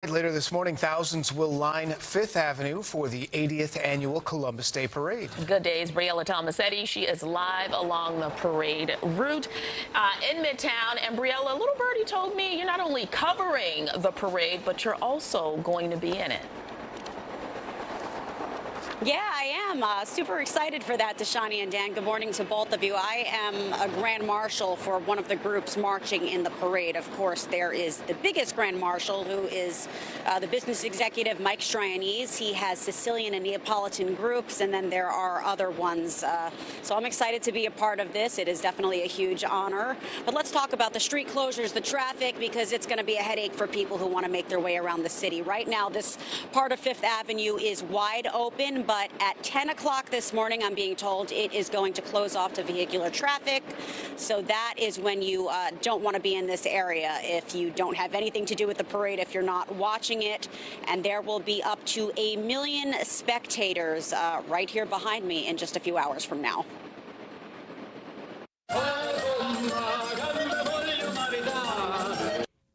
Later this morning, thousands will line Fifth Avenue for the 80th annual Columbus Day Parade. Good days, Briella Tomassetti. She is live along the parade route in Midtown. And Briella, little birdie told me you're not only covering the parade, but you're also going to be in it. Yeah, I am super excited for that, Tashani and Dan. Good morning to both of you. I am a grand marshal for one of the groups marching in the parade. Of course, there is the biggest grand marshal, who is the business executive, Mike Strianese. He has Sicilian and Neapolitan groups, and then there are other ones. So I'm excited to be a part of this. It is definitely a huge honor. But let's talk about the street closures, the traffic, because it's going to be a headache for people who want to make their way around the city. Right now, this part of Fifth Avenue is wide open, but at 10 o'clock this morning, I'm being told it is going to close off to vehicular traffic. So that is when you don't want to be in this area if you don't have anything to do with the parade, if you're not watching it. And there will be up to 1 million spectators right here behind me in just a few hours from now.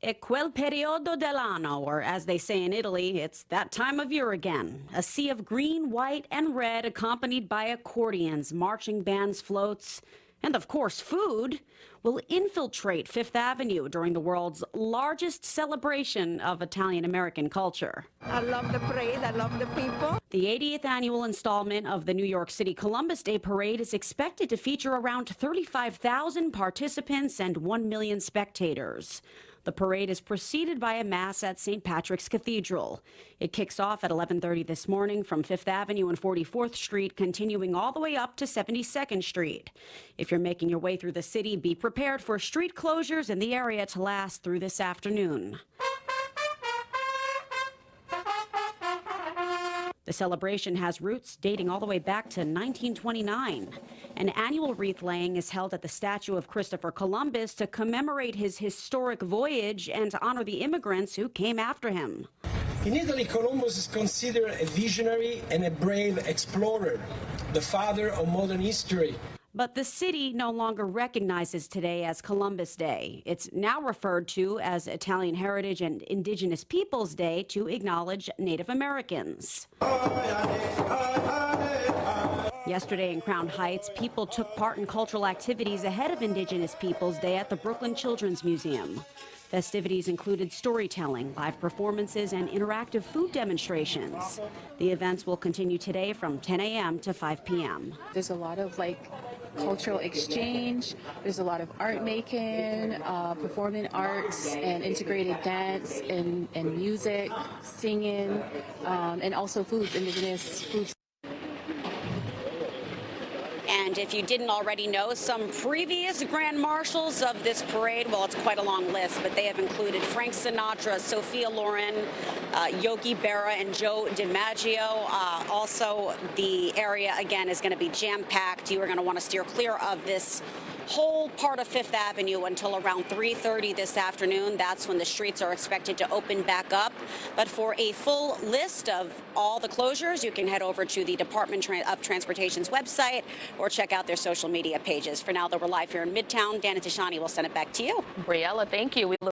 È quel periodo dell'anno, or as they say in Italy, it's that time of year again. A sea of green, white, and red accompanied by accordions, marching bands, floats, and of course food will infiltrate Fifth Avenue during the world's largest celebration of Italian-American culture. I love the parade. I love the people. The 80th annual installment of the New York City Columbus Day Parade is expected to feature around 35,000 participants and 1 million spectators. The parade is preceded by a mass at St. Patrick's Cathedral. It kicks off at 11:30 this morning from Fifth Avenue and 44th Street, continuing all the way up to 72nd Street. If you're making your way through the city, be prepared for street closures in the area to last through this afternoon. The celebration has roots dating all the way back to 1929. An annual wreath laying is held at the statue of Christopher Columbus to commemorate his historic voyage and to honor the immigrants who came after him. In Italy, Columbus is considered a visionary and a brave explorer, the father of modern history. But the city no longer recognizes today as Columbus Day. It's now referred to as Italian Heritage and Indigenous Peoples Day to acknowledge Native Americans. Yesterday in Crown Heights, people took part in cultural activities ahead of Indigenous Peoples Day at the Brooklyn Children's Museum. Festivities included storytelling, live performances, and interactive food demonstrations. The events will continue today from 10 a.m. to 5 p.m. There's a lot of cultural exchange. There's a lot of art making, performing arts, and integrated dance and music, singing, and also foods, indigenous foods. And if you didn't already know, some previous grand marshals of this parade, well, it's quite a long list, but they have included Frank Sinatra, Sophia Loren, Yogi Berra, and Joe DiMaggio. Also, the area, again, is going to be jam-packed. You are going to want to steer clear of this whole part of Fifth Avenue until around 3:30 this afternoon. That's when the streets are expected to open back up. But for a full list of all the closures, you can head over to the Department of Transportation's website or check out their social media pages. For now, though, we're live here in Midtown. Dan and Tashani will send it back to you. Briella, thank you.